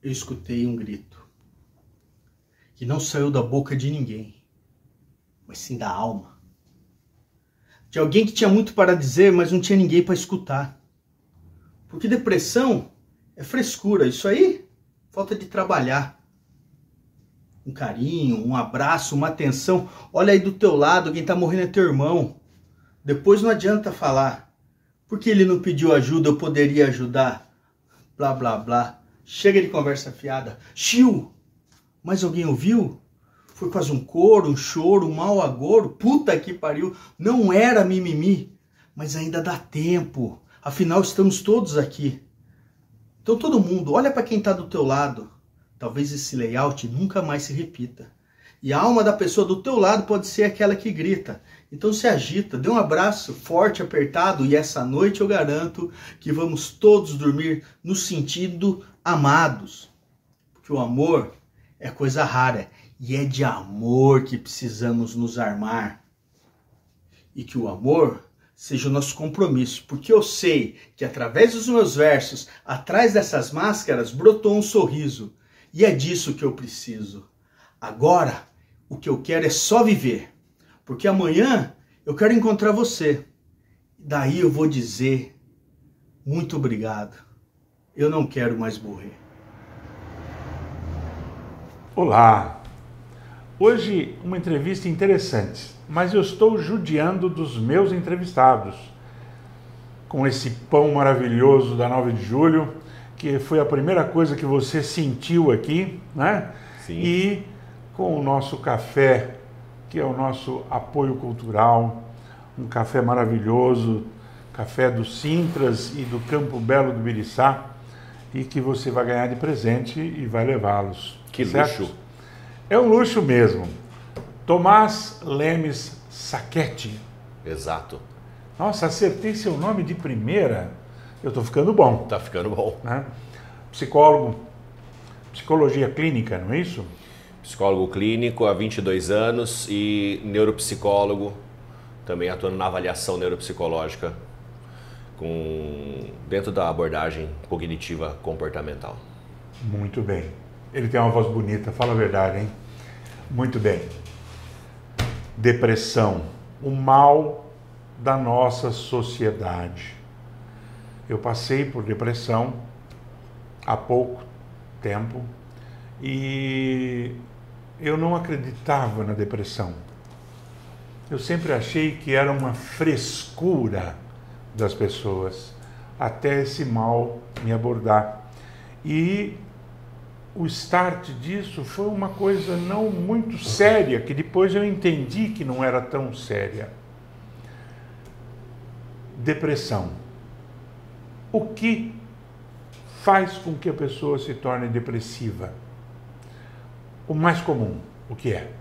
eu escutei um grito que não saiu da boca de ninguém, mas sim da alma. De alguém que tinha muito para dizer, mas não tinha ninguém para escutar. Porque depressão é frescura, isso aí, falta de trabalhar. Um carinho, um abraço, uma atenção. Olha aí do teu lado, quem tá morrendo é teu irmão. Depois não adianta falar. Porque ele não pediu ajuda, eu poderia ajudar. Blá, blá, blá. Chega de conversa fiada. Chiu! Mas alguém ouviu? Foi quase um coro, um choro, um mau agouro. Puta que pariu. Não era mimimi. Mas ainda dá tempo. Afinal, estamos todos aqui. Então todo mundo, olha para quem tá do teu lado. Talvez esse layout nunca mais se repita. E a alma da pessoa do teu lado pode ser aquela que grita. Então se agita, dê um abraço forte, apertado, e essa noite eu garanto que vamos todos dormir no sentido amados. Porque o amor é coisa rara, e é de amor que precisamos nos armar. E que o amor seja o nosso compromisso, porque eu sei que através dos meus versos, atrás dessas máscaras, brotou um sorriso. E é disso que eu preciso. Agora, o que eu quero é só viver. Porque amanhã eu quero encontrar você. Daí eu vou dizer, muito obrigado. Eu não quero mais morrer. Olá. Hoje uma entrevista interessante, mas eu estou judiando dos meus entrevistados. Com esse pão maravilhoso da 9 de julho, que foi a primeira coisa que você sentiu aqui, né? Sim. E com o nosso café, que é o nosso apoio cultural, um café maravilhoso, café do Sintras e do Campo Belo do Biriçá, e que você vai ganhar de presente e vai levá-los. Que certo? luxo! É um luxo mesmo. Tomás Lemes Sacchetti. Exato. Nossa, acertei seu nome de primeira. Eu estou ficando bom. Tá ficando bom. Né? Psicólogo, psicologia clínica, não é isso? Psicólogo clínico há 22 anos e neuropsicólogo, também atuando na avaliação neuropsicológica dentro da abordagem cognitiva comportamental. Muito bem. Ele tem uma voz bonita, fala a verdade, hein? Muito bem. Depressão, o mal da nossa sociedade. Eu passei por depressão há pouco tempo e eu não acreditava na depressão. Eu sempre achei que era uma frescura das pessoas, até esse mal me abordar. E o start disso foi uma coisa não muito séria, que depois eu entendi que não era tão séria. Depressão. O que faz com que a pessoa se torne depressiva? O mais comum, o que é?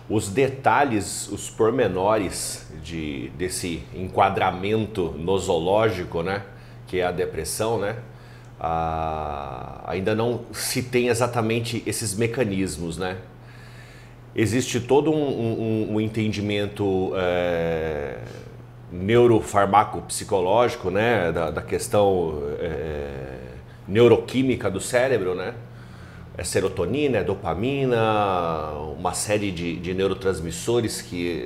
Os detalhes, os pormenores desse enquadramento nosológico, né, que é a depressão, né, ainda não se tem exatamente esses mecanismos, né? Existe todo um entendimento neurofarmacopsicológico, né, da questão neuroquímica do cérebro, né? É serotonina, é dopamina, uma série de neurotransmissores que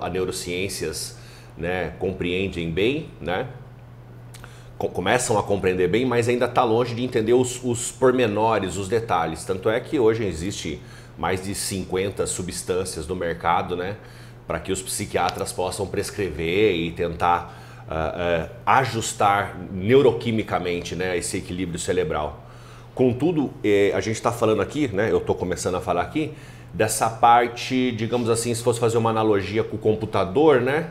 a neurociências, né, compreendem bem, né? Começam a compreender bem, mas ainda está longe de entender os pormenores, os detalhes. Tanto é que hoje existe mais de 50 substâncias no mercado, né, para que os psiquiatras possam prescrever e tentar ajustar neuroquimicamente, né, esse equilíbrio cerebral. Contudo, a gente está falando aqui, né, eu estou começando a falar aqui, dessa parte, digamos assim, se fosse fazer uma analogia com o computador, né,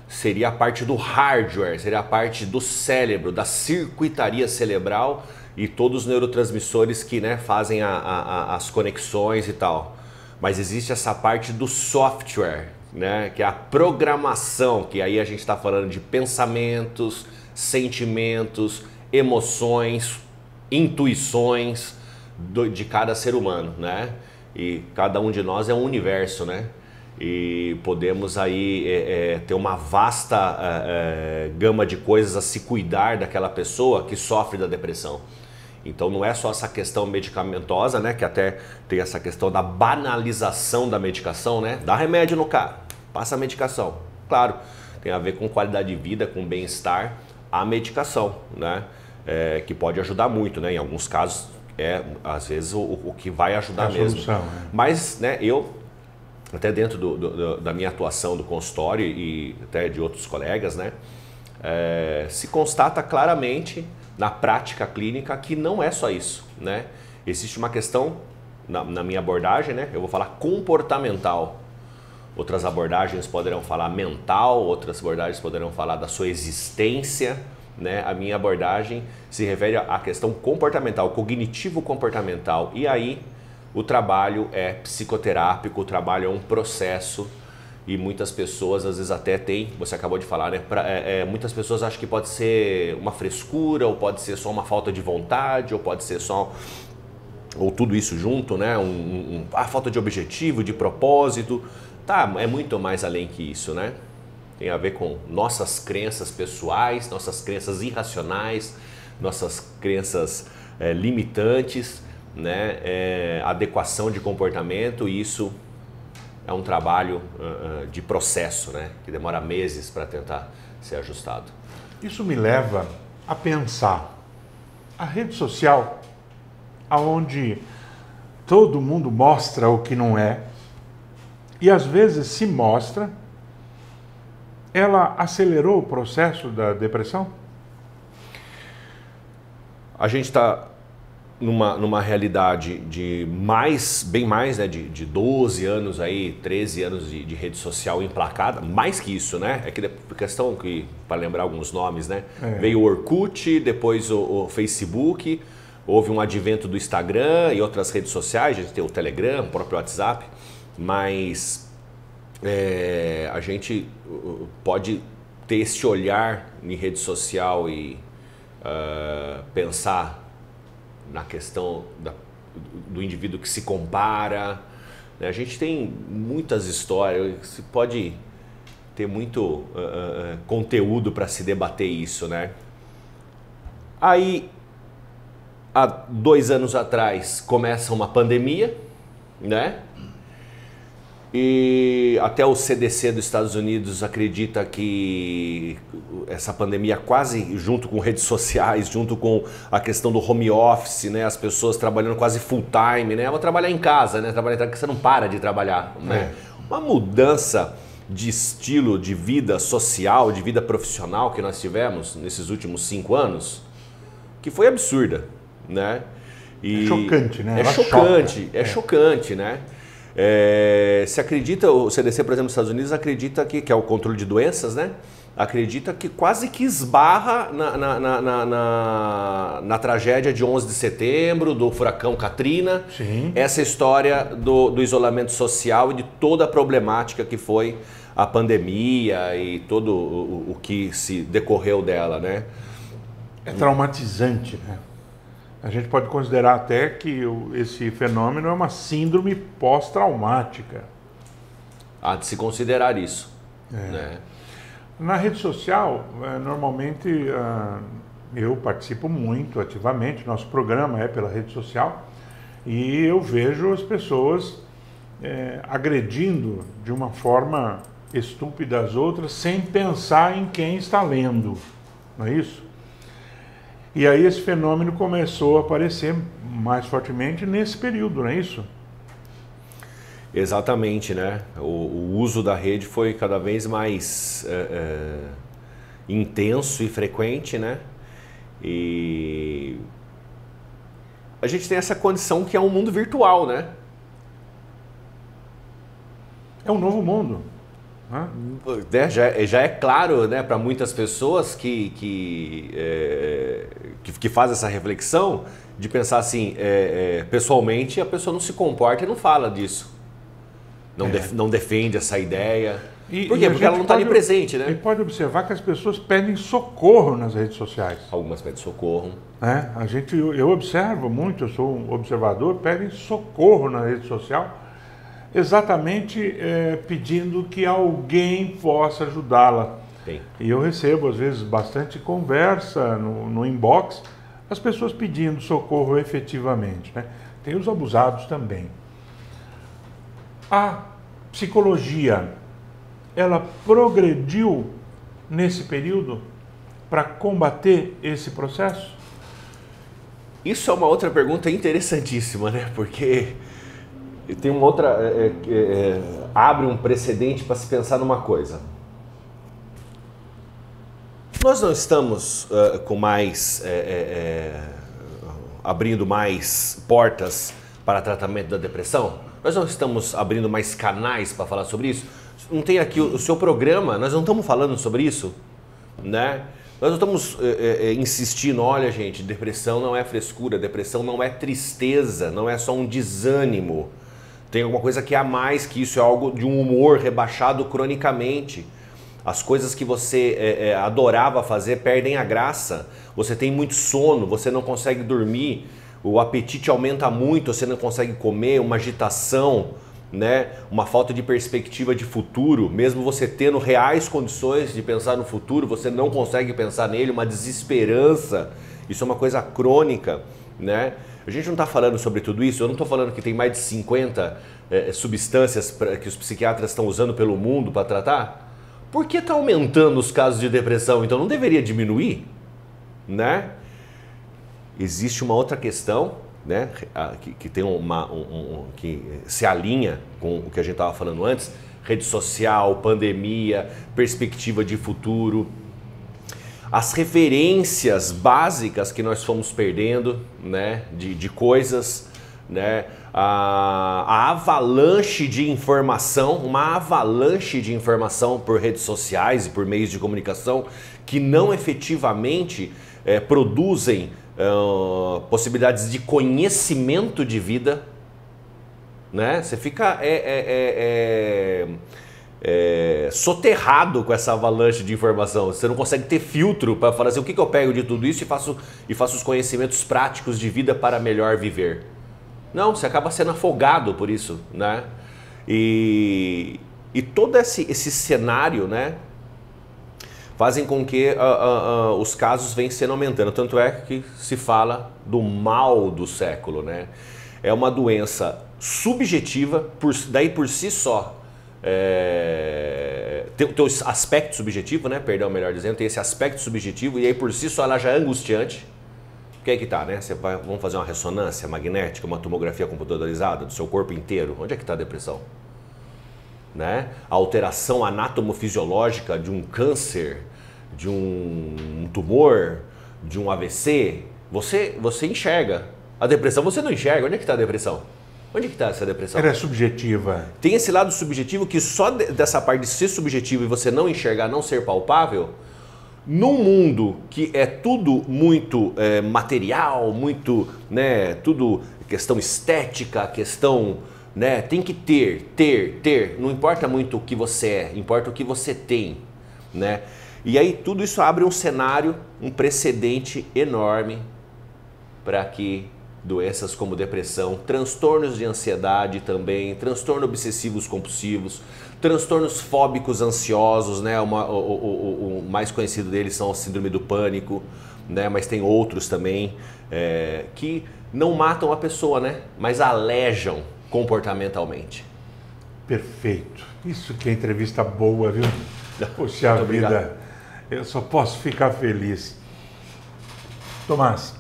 seria a parte do hardware, seria a parte do cérebro, da circuitaria cerebral e todos os neurotransmissores que, né, fazem as conexões e tal. Mas existe essa parte do software, né, que é a programação, que aí a gente está falando de pensamentos, sentimentos, emoções, intuições de cada ser humano, né? E cada um de nós é um universo, né? E podemos aí ter uma vasta gama de coisas a se cuidar daquela pessoa que sofre da depressão. Então não é só essa questão medicamentosa, né, que até tem essa questão da banalização da medicação, né? Dá remédio no cara, passa a medicação. Claro, tem a ver com qualidade de vida, com bem-estar, a medicação, né? Que pode ajudar muito, né? Em alguns casos às vezes o que vai ajudar mesmo. Solução, Mas, né, eu até dentro da minha atuação do consultório e até de outros colegas, né, se constata claramente na prática clínica que não é só isso, né? Existe uma questão, na minha abordagem, né, eu vou falar comportamental. Outras abordagens poderão falar mental, outras abordagens poderão falar da sua existência, né? A minha abordagem se refere à questão comportamental, cognitivo-comportamental. E aí o trabalho é psicoterápico, o trabalho é um processo e muitas pessoas às vezes até tem, você acabou de falar, né? Muitas pessoas acham que pode ser uma frescura, ou pode ser só uma falta de vontade, ou pode ser só, ou tudo isso junto, né? A falta de objetivo, de propósito. Tá, é muito mais além que isso, né? Tem a ver com nossas crenças pessoais, nossas crenças irracionais, nossas crenças limitantes, né? Adequação de comportamento, e isso é um trabalho de processo, né? Que demora meses para tentar ser ajustado. Isso me leva a pensar a rede social, onde todo mundo mostra o que não é, e às vezes se mostra, ela acelerou o processo da depressão? A gente está numa realidade de bem mais, né, de 12 anos aí, 13 anos de rede social emplacada, mais que isso, né? É que questão que, para lembrar alguns nomes, né? Veio o Orkut, depois o Facebook, houve um advento do Instagram e outras redes sociais, a gente tem o Telegram, o próprio WhatsApp, mas a gente pode ter esse olhar em rede social e pensar na questão do indivíduo que se compara, né? A gente tem muitas histórias, se pode ter muito conteúdo para se debater isso, né? Aí, há 2 anos atrás, começa uma pandemia, né? E até o CDC dos Estados Unidos acredita que essa pandemia, quase junto com redes sociais, junto com a questão do home office, né, as pessoas trabalhando quase full time, né, vou trabalhar em casa, né, trabalhar em casa, que você não para de trabalhar, né? Uma mudança de estilo de vida social, de vida profissional que nós tivemos nesses últimos 5 anos, que foi absurda, né? E é chocante, né? Chocante, né? Se acredita, o CDC, por exemplo, nos Estados Unidos, acredita que é o controle de doenças, né? Acredita que quase que esbarra na tragédia de 11 de setembro, do furacão Katrina. Sim. Essa história do isolamento social e de toda a problemática que foi a pandemia e todo o que se decorreu dela, né? É traumatizante, né? A gente pode considerar até que esse fenômeno é uma síndrome pós-traumática. Há de se considerar isso. Né? Na rede social, normalmente eu participo muito ativamente, nosso programa é pela rede social, e eu vejo as pessoas agredindo de uma forma estúpida as outras, sem pensar em quem está lendo, não é isso? E aí esse fenômeno começou a aparecer mais fortemente nesse período, não é isso? Exatamente, né? O uso da rede foi cada vez mais intenso e frequente, né? E a gente tem essa condição que é um mundo virtual, né? É um novo mundo. Já é claro, né, para muitas pessoas que fazem essa reflexão de pensar assim, pessoalmente a pessoa não se comporta e não fala disso, não defende essa ideia. Por quê? Porque ela não está ali presente, né? E pode observar que as pessoas pedem socorro nas redes sociais. Algumas pedem socorro. Eu observo muito, eu sou um observador, pedem socorro na rede social, exatamente pedindo que alguém possa ajudá-la. E eu recebo, às vezes, bastante conversa no inbox, as pessoas pedindo socorro efetivamente, né? Tem os abusados também. A psicologia, ela progrediu nesse período para combater esse processo? Isso é uma outra pergunta interessantíssima, né? Porque tem uma outra... abre um precedente para se pensar numa coisa. Nós não estamos com mais... abrindo mais portas para tratamento da depressão? Nós não estamos abrindo mais canais para falar sobre isso? Não tem aqui o seu programa, nós não estamos falando sobre isso, né? Nós não estamos insistindo, olha gente, depressão não é frescura, depressão não é tristeza, não é só um desânimo. Tem alguma coisa que é a mais que isso, é algo de um humor rebaixado cronicamente. As coisas que você adorava fazer perdem a graça. Você tem muito sono, você não consegue dormir, o apetite aumenta muito, você não consegue comer, uma agitação, né? Uma falta de perspectiva de futuro, mesmo você tendo reais condições de pensar no futuro, você não consegue pensar nele, uma desesperança. Isso é uma coisa crônica, né? A gente não está falando sobre tudo isso, eu não estou falando que tem mais de 50 substâncias que os psiquiatras estão usando pelo mundo para tratar. Por que está aumentando os casos de depressão? Então não deveria diminuir, né? Existe uma outra questão, né, que tem que se alinha com o que a gente estava falando antes: rede social, pandemia, perspectiva de futuro, as referências básicas que nós fomos perdendo, né, de coisas, né, a avalanche de informação, uma avalanche de informação por redes sociais e por meios de comunicação que não efetivamente produzem possibilidades de conhecimento de vida, né? Você fica soterrado com essa avalanche de informação. Você não consegue ter filtro para falar assim, o que eu pego de tudo isso e faço os conhecimentos práticos de vida para melhor viver. Não, você acaba sendo afogado por isso, né? E todo esse cenário, né, fazem com que os casos venham sendo aumentando. Tanto é que se fala do mal do século, né? É uma doença subjetiva, daí por si só. Tem o aspecto subjetivo, né? Perdão, melhor dizendo, tem esse aspecto subjetivo, e aí por si só ela já é angustiante. Porque aí que tá, né? Vamos fazer uma ressonância magnética, uma tomografia computadorizada do seu corpo inteiro. Onde é que está a depressão? Né? A alteração anatomofisiológica de um câncer, de um tumor, de um AVC, você enxerga. A depressão você não enxerga. Onde é que está a depressão? Onde é que está essa depressão? Ela é subjetiva. Tem esse lado subjetivo que só dessa parte de ser subjetivo e você não enxergar, não ser palpável, num mundo que é tudo muito material, muito, né, tudo questão estética, questão... né? Tem que ter. Não importa muito o que você é, importa o que você tem, né? E aí tudo isso abre um cenário, um precedente enorme para que doenças como depressão, transtornos de ansiedade também, transtornos obsessivos compulsivos, transtornos fóbicos ansiosos, né? O mais conhecido deles são a síndrome do pânico, né? Mas tem outros também que não matam a pessoa, né? Mas alejam comportamentalmente. Perfeito. Isso que é entrevista boa, viu? Poxa vida, eu só posso ficar feliz. Tomás,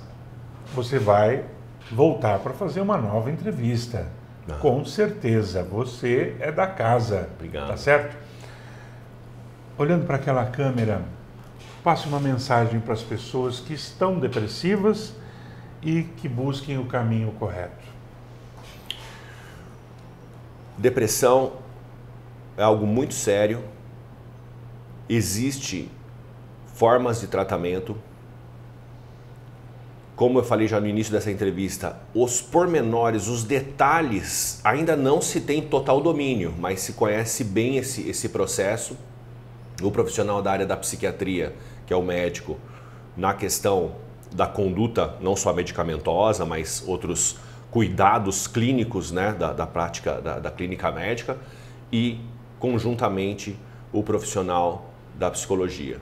você vai voltar para fazer uma nova entrevista. Com certeza, você é da casa. Obrigado. Tá certo? Olhando para aquela câmera, passe uma mensagem para as pessoas que estão depressivas e que busquem o caminho correto. Depressão é algo muito sério. Existem formas de tratamento. Como eu falei já no início dessa entrevista, os pormenores, os detalhes, ainda não se tem total domínio, mas se conhece bem esse processo. O profissional da área da psiquiatria, que é o médico, na questão da conduta, não só medicamentosa, mas outros cuidados clínicos, né, da prática da clínica médica, e conjuntamente o profissional da psicologia.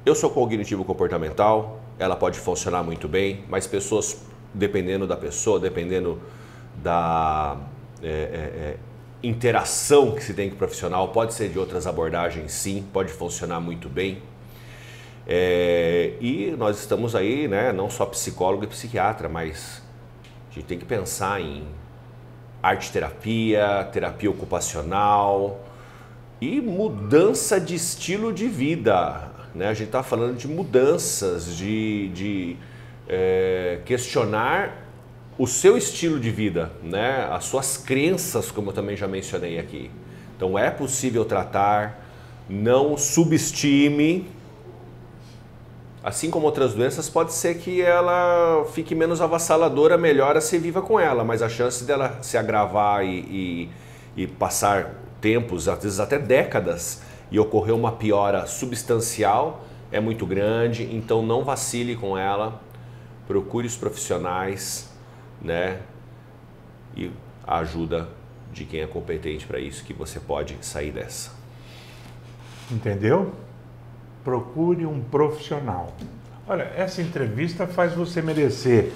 Eu sou cognitivo comportamental, ela pode funcionar muito bem, mas pessoas, dependendo da pessoa, dependendo da interação que se tem com o profissional, pode ser de outras abordagens, sim, pode funcionar muito bem. E nós estamos aí, né, não só psicólogo e psiquiatra, mas a gente tem que pensar em arte-terapia, terapia ocupacional e mudança de estilo de vida, né? A gente está falando de mudanças, de questionar o seu estilo de vida, né? As suas crenças, como eu também já mencionei aqui. Então é possível tratar, não subestime. Assim como outras doenças, pode ser que ela fique menos avassaladora, melhora, se viva com ela, mas a chance dela se agravar e passar tempos, às vezes até décadas, e ocorrer uma piora substancial é muito grande. Então não vacile com ela, procure os profissionais, né? E a ajuda de quem é competente para isso, que você pode sair dessa. Entendeu? Procure um profissional. Olha, essa entrevista faz você merecer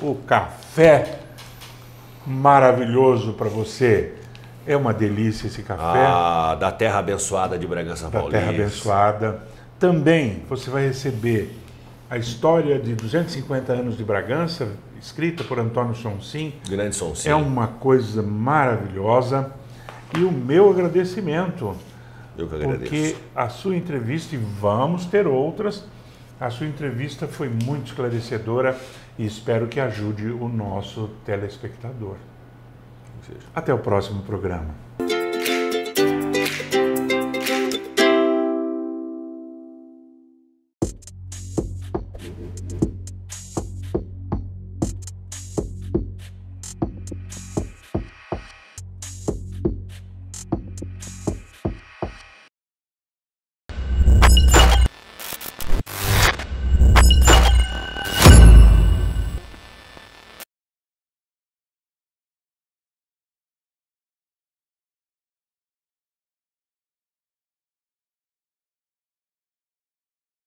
o café maravilhoso para você. É uma delícia esse café. Da terra abençoada de Bragança Paulista. Da terra abençoada. Também você vai receber a história de 250 anos de Bragança, escrita por Antônio Sonsim. Grande Sonsim. É uma coisa maravilhosa. E o meu agradecimento. Eu que agradeço. Porque a sua entrevista, e vamos ter outras, a sua entrevista foi muito esclarecedora e espero que ajude o nosso telespectador. Até o próximo programa.